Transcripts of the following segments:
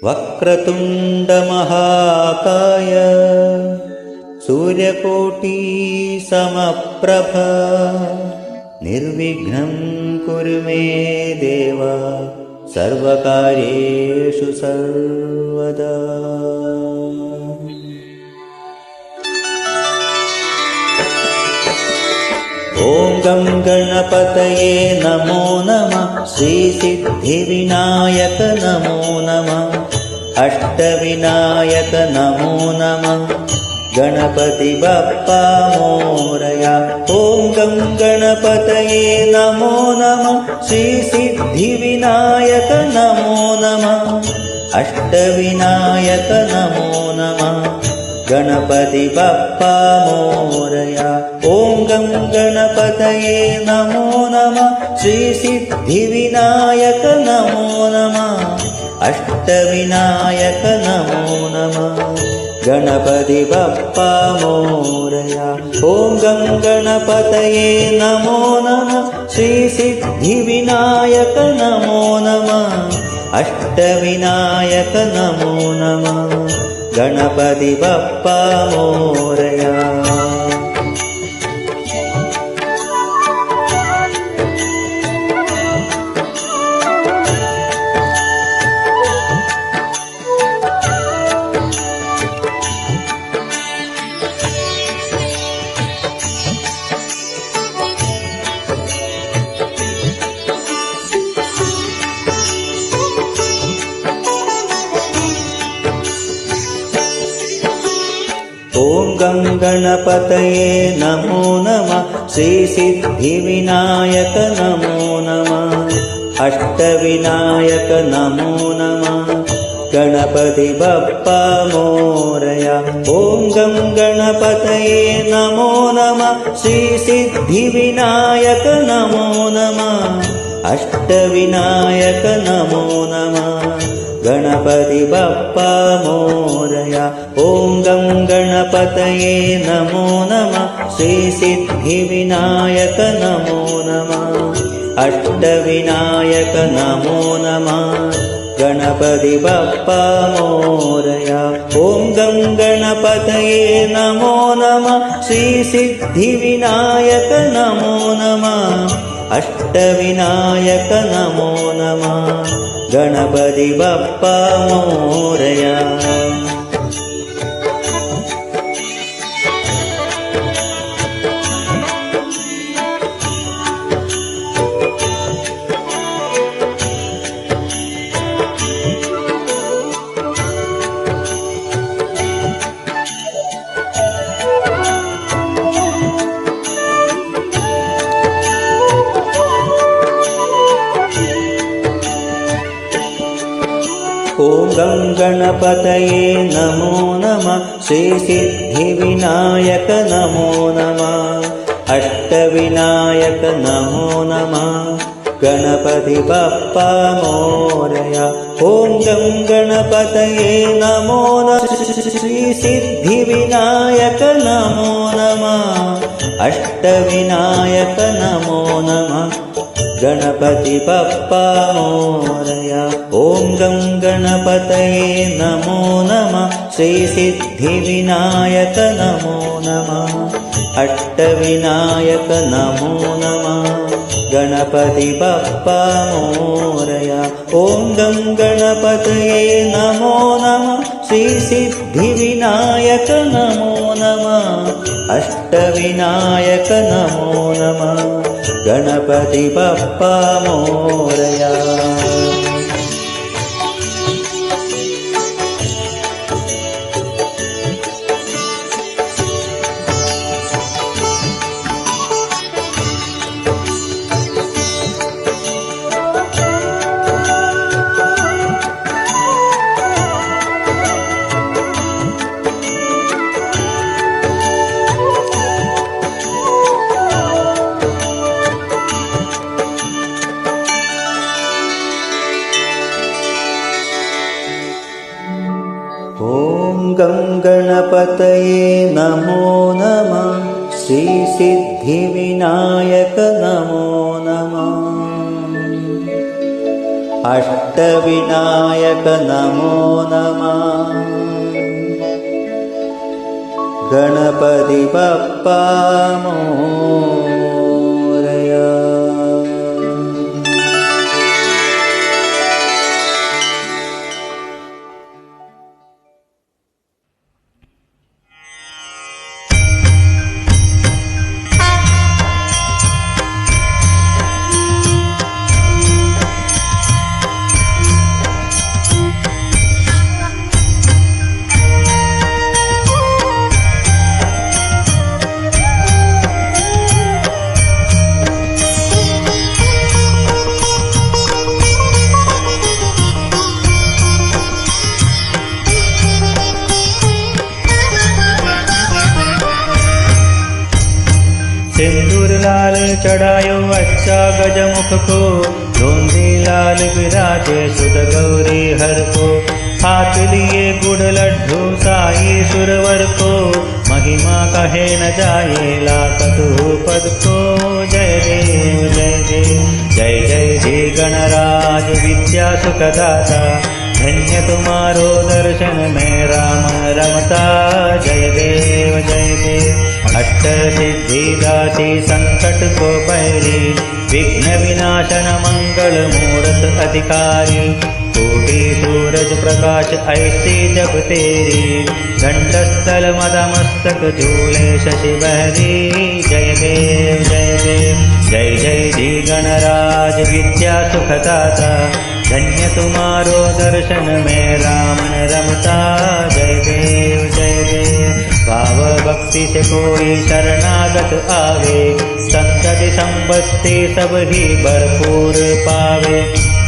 वक्रतुण्डमहाकाय सूर्यकोटिसमप्रभा निर्विघ्नं कुरु मे देव सर्वकार्येषु सर्वदा। ॐ गं गणपतये नमो नमः। श्रीसिद्धिविनायक नमो नमः। अष्टविनायक नमो नमः। गणपति बप्पा मोरया। ॐ गं गणपतये नमो नमः। श्रीसिद्धिविनायक नमो नमः। अष्टविनायक नमो नमः। गणपति बप्पा मोरया। ॐ गं गणपतये नमो नमः। श्रीसिद्धिविनायक नमो नमः। अष्टविनायक नमो नमः। गणपति बप्पा मोरया। ॐ गं गणपतये नमो नमः। श्रीसिद्धिविनायक नमो नमः। अष्टविनायक नमो नमः। गणपति बप्पा मोरया। ॐ गं गणपतये नमो नमः। श्रीसिद्धिविनायक नमो नमः। अष्टविनायक नमो नमः। गणपति बप्पा मोरया। ॐ गं गणपतये नमो नमः। श्रीसिद्धिविनायक नमो नमः। अष्टविनायक नमो नमः। गणपति बप्पा मोरया। ॐ गं गणपतये नमो नमः। श्रीसिद्धिविनायक नमो नमः। अष्टविनायक नमो नमः। गणपति बप्पा मोरया। ॐ गं गणपतये नमो नमः। श्रीसिद्धिविनायक नमो नमः। अष्टविनायक नमो नमः। गणपति बप्पा मोरया। ॐ गं गणपतये नमो नमः। श्रीसिद्धिविनायक नमो नमः। अष्टविनायक नमो नमः। गणपति बप्पा मोरया। ॐ गं गणपतये नमो नमः। श्रीसिद्धिविनायक नमो नमः। अष्टविनायक नमो नमः। गणपति बप्पा मोरया। ॐ गं गणपतये नमो नमः। श्रीसिद्धिविनायक नमो नमः। अष्टविनायक नमो नमः। गणपति बप्पा मोरया। ॐ गं गणपतये नमो नमः। श्रीसिद्धिविनायक नमो नमः। अष्टविनायक नमो नमः। गणपति बप्पा मोरया। गं गणपतये नमो नमः। श्रीसिद्धिविनायक नमो नमः। अष्टविनायक नमो नमः। गणपति बप्पा मोरया। सिंदूर लाल चढ़ायो अच्छा गजमुख को, धोंदी लाल विराजे सुत गौरी हर को। हाथ लिए गुड़ लड्डू साई सुरवर को, महिमा कहे न जाए लाकतु पद को। जय देव जय देव जय जय जय गणराज विद्या सुखदाता, धन्य तुम्हारो दर्शन में राम रमता। जय देव जय देव अष्ट सिद्धि दाती संकट को पैरी, विघ्न विनाशन मंगल मूरत अधिकारी। कोटि सूरज प्रकाश ऐसी जब तेरी, घंटस्थल मदमस्तक झूले शशि बहरी। जय देव जय देव जय जय जी गणराज विद्या सुखदाता, धन्य तुम्हारो दर्शन में रामन रमता। जय देव जय देव भाव भक्ति से कोई शरणागत आवे, संतति संपत्ति सब ही भरपूर पावे।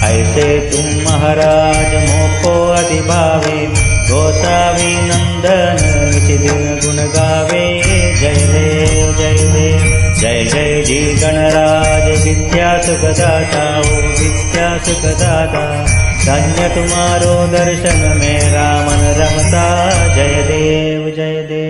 ऐसे तुम महाराज मोको अधिभावे, गोसावी नंदन निज दिन गुण गावे। जय देव जय देव जय जय जी गणराज विद्या सुखदाता, ओ विद्या सुखदाता, धन्य तुम्हारो दर्शन में रामन रमता। जय देव जय देव।